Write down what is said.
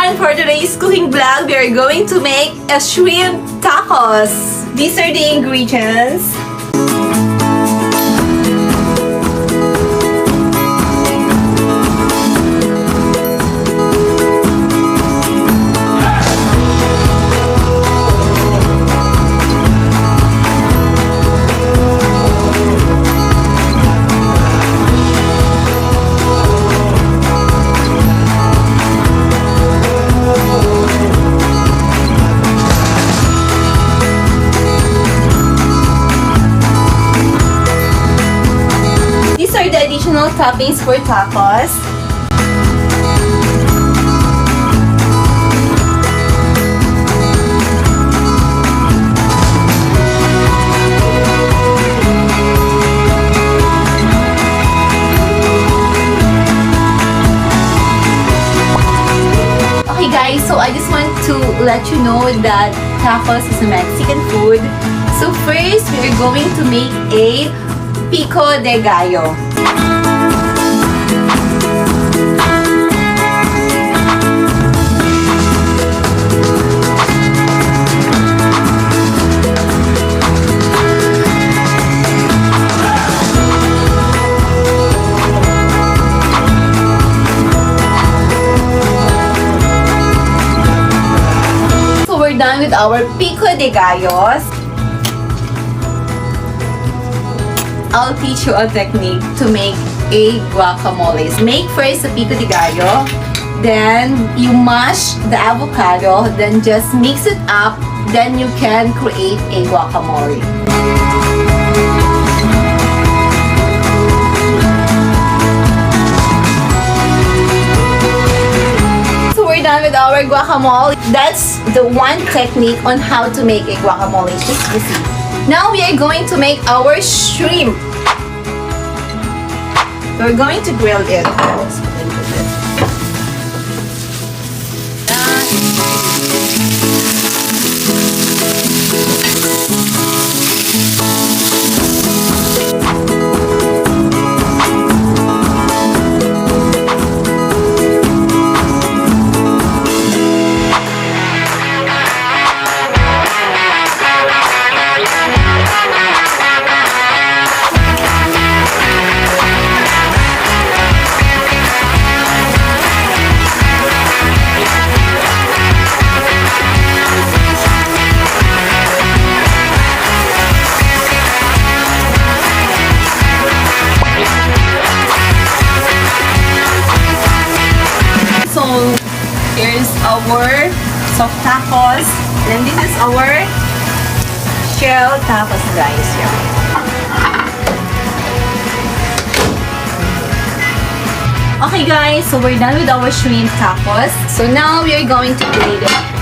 everyone! For today's cooking vlog, we are going to make a shrimp tacos. These are the ingredients. The additional toppings for tacos. Okay guys, so I just want to let you know that tacos is a Mexican food. So first, we are going to make a pico de gallo. So we're done with our pico de gallos. I'll teach you a technique to make a guacamole. Make first a pico de gallo, then you mash the avocado, then just mix it up, then you can create a guacamole. So we're done with our guacamole. That's the one technique on how to make a guacamole. It's just easy. Now we are going to make our shrimp. We're going to grill it. Here's our soft tacos, and this is our shell tacos, guys. Okay guys, so we're done with our shrimp tacos. So now we are going to grate it.